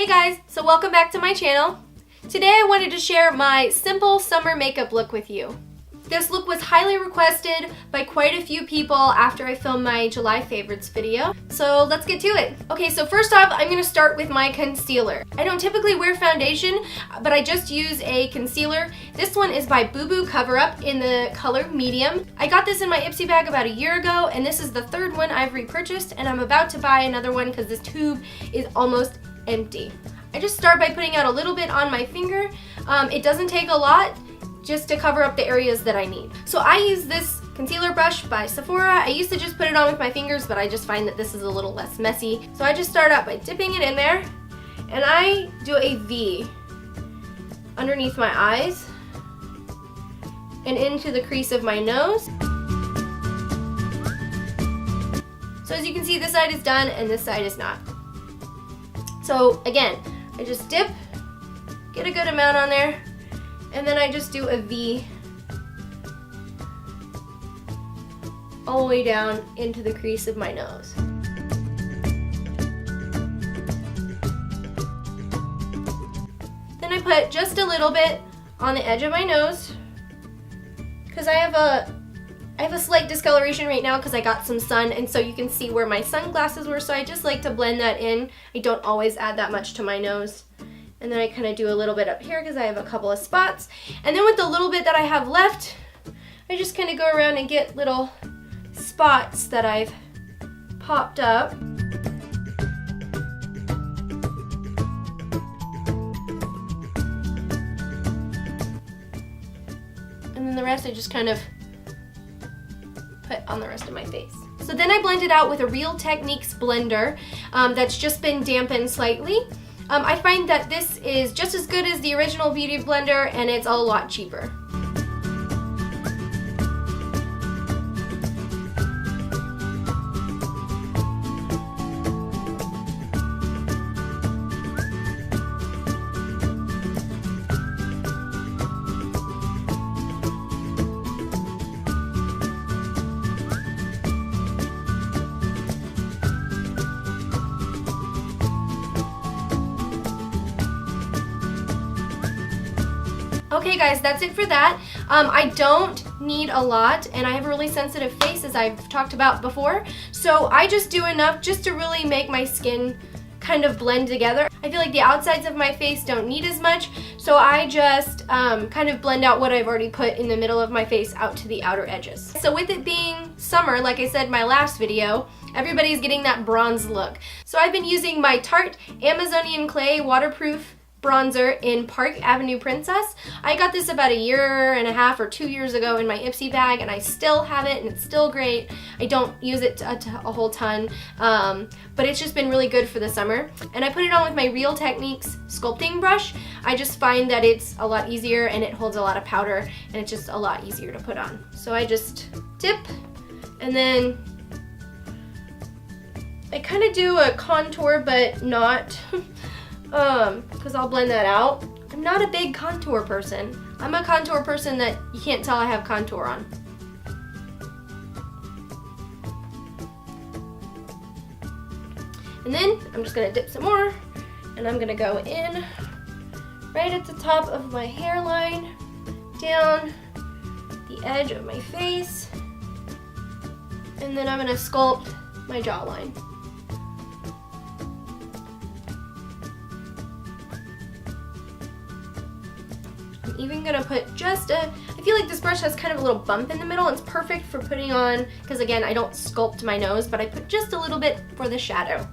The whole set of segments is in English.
Hey guys, so welcome back to my channel. Today I wanted to share my simple summer makeup look with you. This look was highly requested by quite a few people after I filmed my July favorites video. So let's get to it. Okay, so first off, I'm gonna start with my concealer. I don't typically wear foundation, but I just use a concealer. This one is by Boo Boo Cover Up in the color medium. I got this in my Ipsy bag about a year ago, and this is the third one I've repurchased, and I'm about to buy another one because this tube is almost empty. I just start by putting out a little bit on my finger. It doesn't take a lot, just to cover up the areas that I need. So I use this concealer brush by Sephora. I used to just put it on with my fingers, but I just find that this is a little less messy. So I just start out by dipping it in there, and I do a V underneath my eyes and into the crease of my nose. So as you can see, this side is done and this side is not. So again, I just dip, get a good amount on there, and then I just do a V all the way down into the crease of my nose. Then I put just a little bit on the edge of my nose because I have a slight discoloration right now because I got some sun, and so you can see where my sunglasses were, so I just like to blend that in. I don't always add that much to my nose. And then I kind of do a little bit up here because I have a couple of spots. And then with the little bit that I have left, I just kind of go around and get little spots that I've popped up. And then the rest I just kind of put on the rest of my face. So then I blend it out with a Real Techniques blender that's just been dampened slightly. I find that this is just as good as the original Beauty Blender, and it's a lot cheaper. Okay guys, that's it for that. I don't need a lot, and I have a really sensitive face, as I've talked about before, so I just do enough just to really make my skin kind of blend together. I feel like the outsides of my face don't need as much, so I just kind of blend out what I've already put in the middle of my face out to the outer edges. So with it being summer, like I said in my last video, everybody's getting that bronze look. So I've been using my Tarte Amazonian Clay Waterproof bronzer in Park Avenue Princess. I got this about a year and a half or 2 years ago in my Ipsy bag, and I still have it, and it's still great. I don't use it a whole ton, but it's just been really good for the summer. And I put it on with my Real Techniques sculpting brush. I just find that it's a lot easier, and it holds a lot of powder, and it's just a lot easier to put on. So I just dip, and then I kind of do a contour, but not because I'll blend that out. I'm not a big contour person. I'm a contour person that you can't tell I have contour on. And then I'm just gonna dip some more, and I'm gonna go in right at the top of my hairline, down the edge of my face, and then I'm gonna sculpt my jawline. I'm even gonna put just I feel like this brush has kind of a little bump in the middle. It's perfect for putting on, because again, I don't sculpt my nose, but I put just a little bit for the shadow.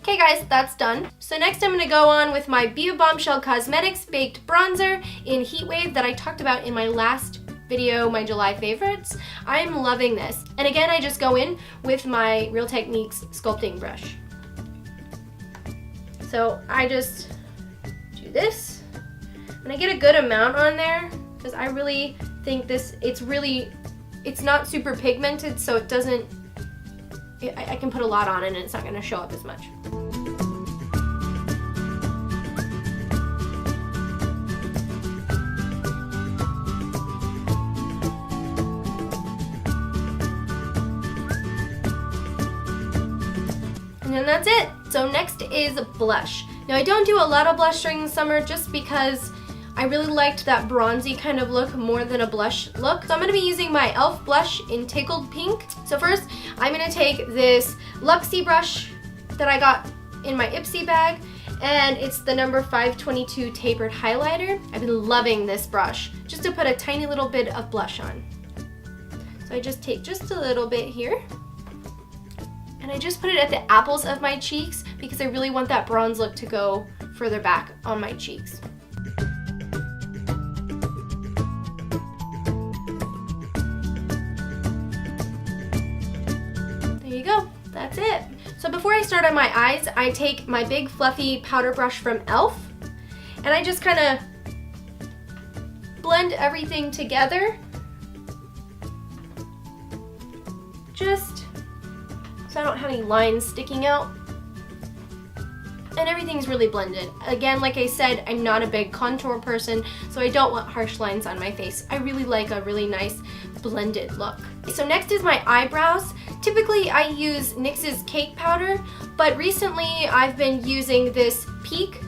Okay guys, that's done. So next I'm going to go on with my Be Bombshell Cosmetics Baked Bronzer in Heat Wave that I talked about in my last video, my July favorites. I'm loving this. And again, I just go in with my Real Techniques sculpting brush. So I just do this, and I get a good amount on there because I really think this, it's not super pigmented, so it doesn't, I can put a lot on it and it's not going to show up as much. then that's it. So next is blush. Now I don't do a lot of blush during the summer just because I really liked that bronzy kind of look more than a blush look. So I'm going to be using my e.l.f. blush in Tickled Pink. So first, I'm going to take this Luxie brush that I got in my Ipsy bag, and it's the number 522 tapered highlighter. I've been loving this brush just to put a tiny little bit of blush on. So I just take just a little bit here, and I just put it at the apples of my cheeks because I really want that bronze look to go further back on my cheeks. There you go, that's it. So before I start on my eyes, I take my big fluffy powder brush from e.l.f. and I just kind of blend everything together, just so I don't have any lines sticking out. And everything's really blended. Again, like I said, I'm not a big contour person, so I don't want harsh lines on my face. I really like a really nice blended look. So next is my eyebrows. Typically I use NYX's cake powder, but recently I've been using this Peak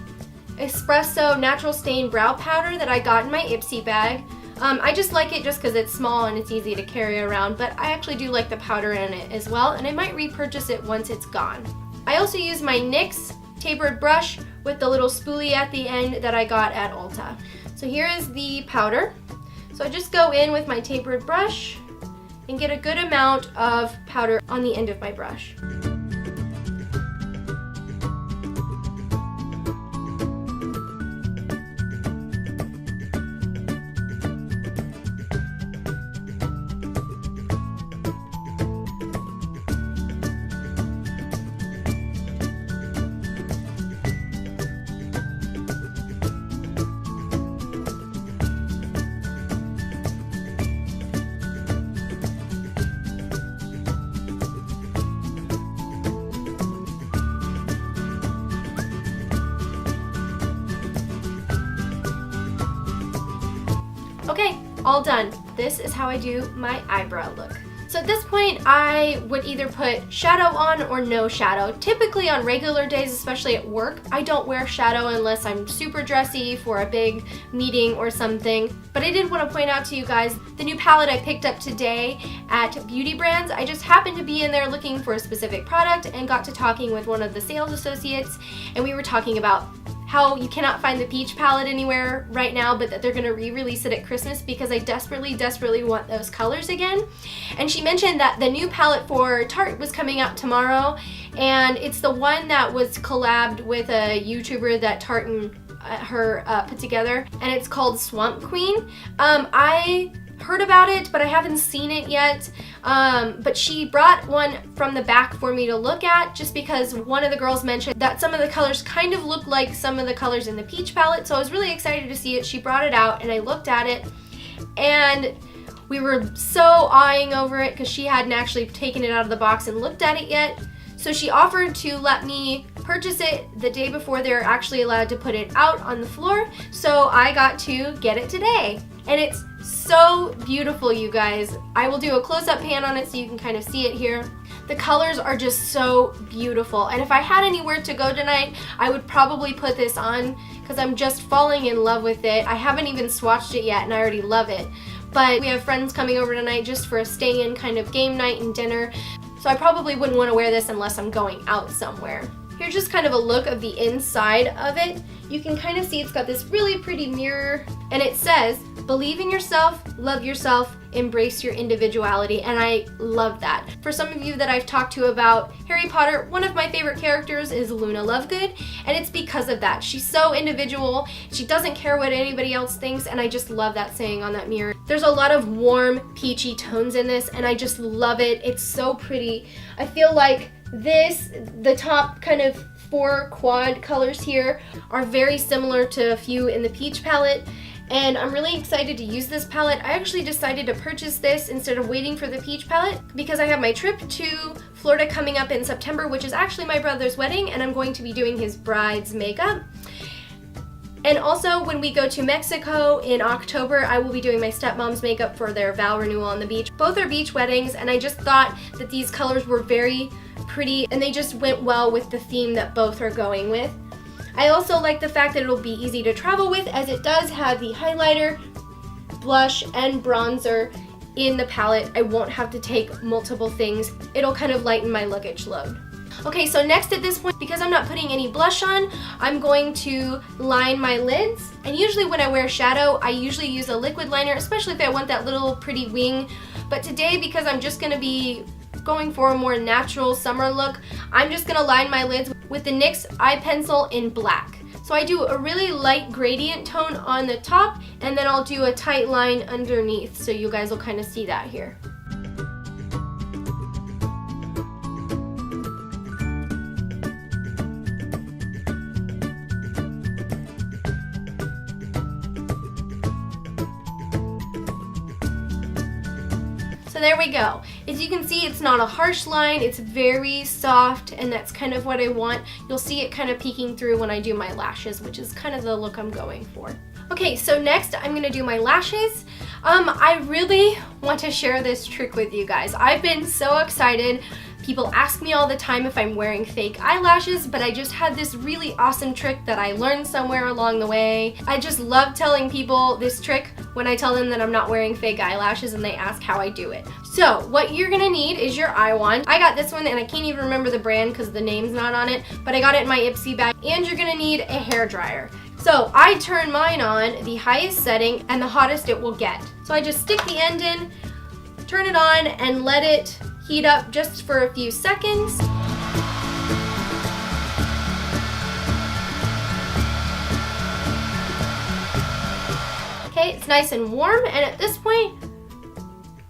Espresso Natural Stain Brow Powder that I got in my Ipsy bag. I just like it just because it's small and it's easy to carry around, but I actually do like the powder in it as well, and I might repurchase it once it's gone. I also use my NYX tapered brush with the little spoolie at the end that I got at Ulta. So here is the powder. So I just go in with my tapered brush and get a good amount of powder on the end of my brush. Okay, all done. This is how I do my eyebrow look. So at this point, I would either put shadow on or no shadow. Typically on regular days, especially at work, I don't wear shadow unless I'm super dressy for a big meeting or something. But I did want to point out to you guys the new palette I picked up today at Beauty Brands. I just happened to be in there looking for a specific product and got to talking with one of the sales associates, and we were talking about how you cannot find the peach palette anywhere right now, but that they're gonna re-release it at Christmas because I desperately want those colors again. And she mentioned that the new palette for Tarte was coming out tomorrow, and it's the one that was collabed with a YouTuber that Tarte and her put together, and it's called Swamp Queen. I heard about it, but I haven't seen it yet. But she brought one from the back for me to look at just because one of the girls mentioned that some of the colors kind of look like some of the colors in the peach palette, so I was really excited to see it. She brought it out and I looked at it, and we were so eyeing over it because she hadn't actually taken it out of the box and looked at it yet. So she offered to let me purchase it the day before they're actually allowed to put it out on the floor, so I got to get it today. And it's so beautiful, you guys. I will do a close-up pan on it so you can kind of see it here. The colors are just so beautiful, and if I had anywhere to go tonight, I would probably put this on because I'm just falling in love with it. I haven't even swatched it yet and I already love it. But we have friends coming over tonight just for a stay-in kind of game night and dinner, so I probably wouldn't want to wear this unless I'm going out somewhere. Here's just kind of a look of the inside of it. You can kind of see it's got this really pretty mirror, and it says, "Believe in yourself, love yourself, embrace your individuality," and I love that. For some of you that I've talked to about Harry Potter, one of my favorite characters is Luna Lovegood, and it's because of that. She's so individual, she doesn't care what anybody else thinks, and I just love that saying on that mirror. There's a lot of warm, peachy tones in this, and I just love it. It's so pretty. I feel like the top kind of 4 quad colors here are very similar to a few in the peach palette, and I'm really excited to use this palette. I actually decided to purchase this instead of waiting for the peach palette because I have my trip to Florida coming up in September, which is actually my brother's wedding, and I'm going to be doing his bride's makeup. And also, when we go to Mexico in October, I will be doing my stepmom's makeup for their vow renewal on the beach. Both are beach weddings, and I just thought that these colors were very pretty, and they just went well with the theme that both are going with. I also like the fact that it'll be easy to travel with, as it does have the highlighter, blush, and bronzer in the palette. I won't have to take multiple things. It'll kind of lighten my luggage load. Okay, so next at this point, because I'm not putting any blush on, I'm going to line my lids. And usually when I wear shadow, I usually use a liquid liner, especially if I want that little pretty wing. But today, because I'm just gonna be going for a more natural summer look, I'm just gonna line my lids with the NYX eye pencil in black. So I do a really light gradient tone on the top, and then I'll do a tight line underneath, so you guys will kind of see that here. So there we go. As you can see, it's not a harsh line, it's very soft, and that's kind of what I want. You'll see it kind of peeking through when I do my lashes, which is kind of the look I'm going for. Okay, so next I'm gonna do my lashes. I really want to share this trick with you guys. I've been so excited. People ask me all the time if I'm wearing fake eyelashes, but I just had this really awesome trick that I learned somewhere along the way. I just love telling people this trick when I tell them that I'm not wearing fake eyelashes and they ask how I do it. So what you're gonna need is your eye wand. I got this one and I can't even remember the brand because the name's not on it, but I got it in my Ipsy bag. And you're gonna need a hair dryer. So I turn mine on the highest setting and the hottest it will get. So I just stick the end in, turn it on, and let it heat up just for a few seconds. Okay, it's nice and warm, and at this point,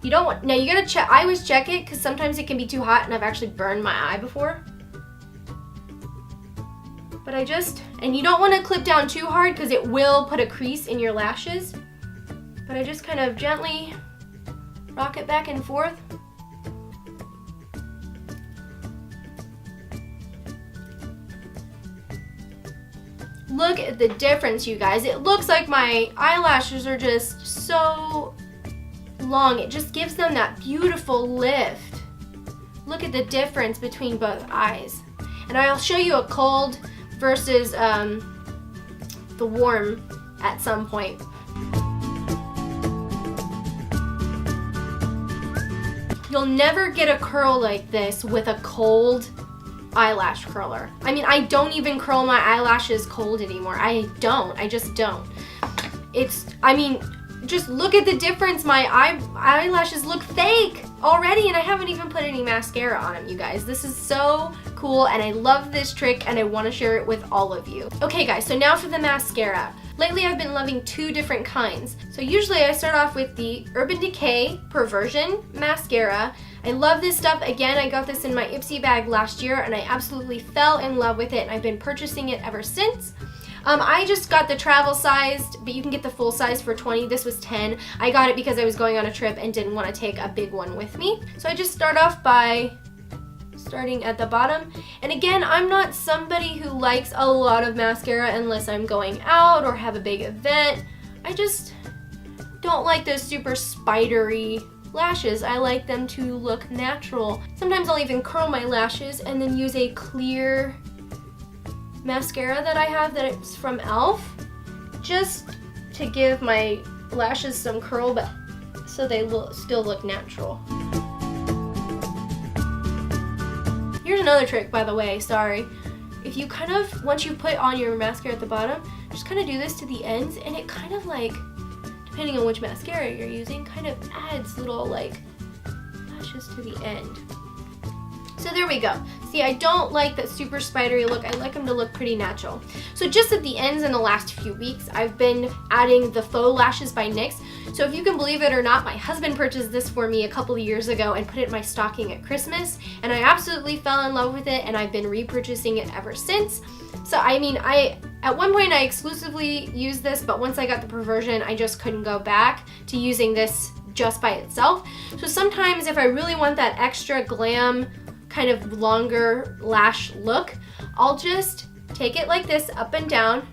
you don't want, now you gotta check, I always check it because sometimes it can be too hot and I've actually burned my eye before. But and you don't want to clip down too hard because it will put a crease in your lashes. But I just kind of gently rock it back and forth. Look at the difference, you guys. It looks like my eyelashes are just so long. It just gives them that beautiful lift. Look at the difference between both eyes. And I'll show you a cold versus the warm at some point. You'll never get a curl like this with a cold eyelash curler. I mean, I don't even curl my eyelashes cold anymore. I just don't. Just look at the difference. My eyelashes look fake already, and I haven't even put any mascara on them, you guys. This is so cool, and I love this trick, and I want to share it with all of you. Okay, guys, so now for the mascara. Lately, I've been loving two different kinds. So usually I start off with the Urban Decay Perversion Mascara. I love this stuff. Again, I got this in my Ipsy bag last year, and I absolutely fell in love with it, and I've been purchasing it ever since. I just got the travel sized, but you can get the full size for $20. This was $10. I got it because I was going on a trip and didn't want to take a big one with me. So I just start off by starting at the bottom. And again, I'm not somebody who likes a lot of mascara unless I'm going out or have a big event. I just don't like those super spidery lashes. I like them to look natural. Sometimes I'll even curl my lashes and then use a clear mascara that I have that it's from e.l.f. just to give my lashes some curl, but so they will still look natural. Here's another trick, by the way, sorry. If you kind of, once you put on your mascara at the bottom, just kind of do this to the ends, and it kind of like, depending on which mascara you're using, kind of adds little like lashes to the end. So there we go. See, I don't like that super spidery look. I like them to look pretty natural. So just at the ends in the last few weeks, I've been adding the faux lashes by NYX. So if you can believe it or not, my husband purchased this for me a couple of years ago and put it in my stocking at Christmas, and I absolutely fell in love with it, and I've been repurchasing it ever since. So I mean, at one point I exclusively used this, but once I got the Perversion, I just couldn't go back to using this just by itself. So sometimes if I really want that extra glam, kind of longer lash look, I'll just take it like this up and down.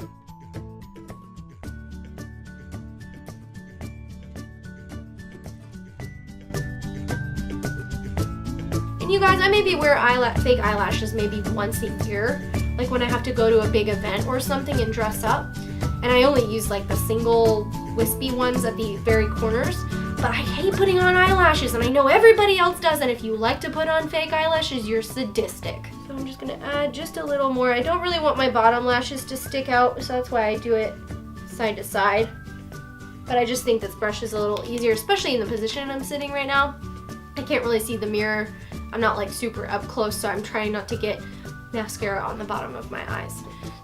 And you guys, I maybe wear fake eyelashes maybe once a year, like when I have to go to a big event or something and dress up. And I only use like the single wispy ones at the very corners. But I hate putting on eyelashes, and I know everybody else does, and if you like to put on fake eyelashes, you're sadistic. So I'm just gonna add just a little more. I don't really want my bottom lashes to stick out, so that's why I do it side to side. But I just think this brush is a little easier, especially in the position I'm sitting right now. I can't really see the mirror. I'm not like super up close, so I'm trying not to get mascara on the bottom of my eyes.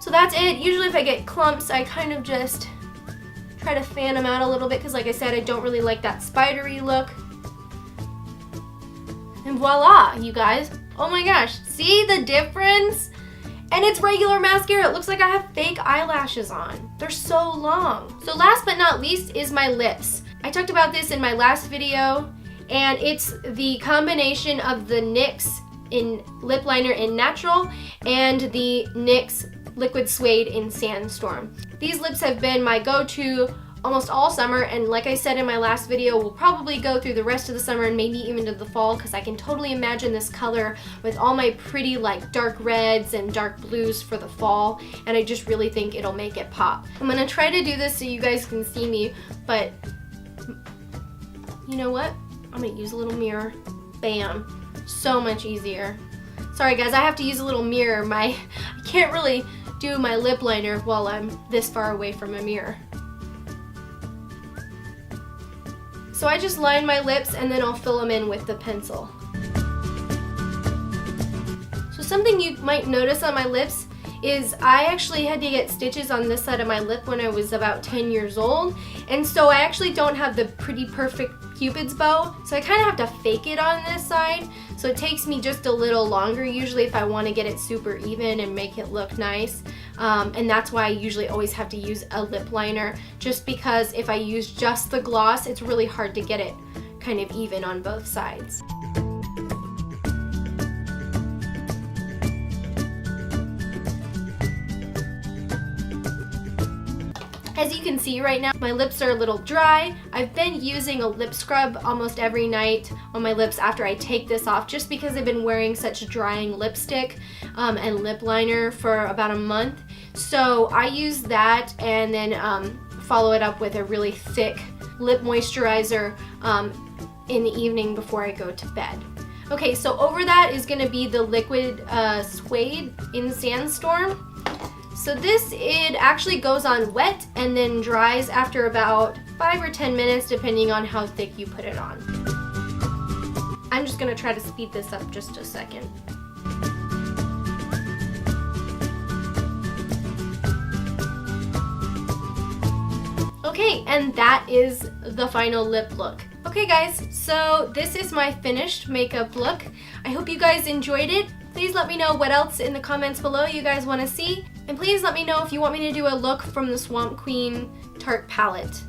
So that's it. Usually if I get clumps, I kind of just try to fan them out a little bit because, like I said, I don't really like that spidery look. And voila, you guys. Oh my gosh, see the difference? And it's regular mascara. It looks like I have fake eyelashes on. They're so long. So last but not least is my lips. I talked about this in my last video, and it's the combination of the NYX in lip liner in Natural and the NYX Liquid Suede in Sandstorm. These lips have been my go-to almost all summer, and like I said in my last video, we'll probably go through the rest of the summer and maybe even to the fall, because I can totally imagine this color with all my pretty like dark reds and dark blues for the fall, and I just really think it'll make it pop. I'm gonna try to do this so you guys can see me, but you know what? I'm gonna use a little mirror. Bam. So much easier. Sorry guys, I have to use a little mirror. I can't really do my lip liner while I'm this far away from a mirror. So I just line my lips and then I'll fill them in with the pencil. So something you might notice on my lips is I actually had to get stitches on this side of my lip when I was about 10 years old, and so I actually don't have the pretty perfect Cupid's bow, so I kind of have to fake it on this side, so it takes me just a little longer usually if I want to get it super even and make it look nice. And that's why I usually always have to use a lip liner, just because if I use just the gloss, it's really hard to get it kind of even on both sides. As you can see right now, my lips are a little dry. I've been using a lip scrub almost every night on my lips after I take this off, just because I've been wearing such drying lipstick and lip liner for about a month. So I use that and then follow it up with a really thick lip moisturizer in the evening before I go to bed. Okay, so over that is gonna be the Liquid Suede in Sandstorm. So this, it actually goes on wet and then dries after about 5 or 10 minutes depending on how thick you put it on. I'm just gonna try to speed this up just a second. Okay, and that is the final lip look. Okay guys, so this is my finished makeup look. I hope you guys enjoyed it. Please let me know what else in the comments below you guys want to see. And please let me know if you want me to do a look from the Swamp Queen Tarte palette.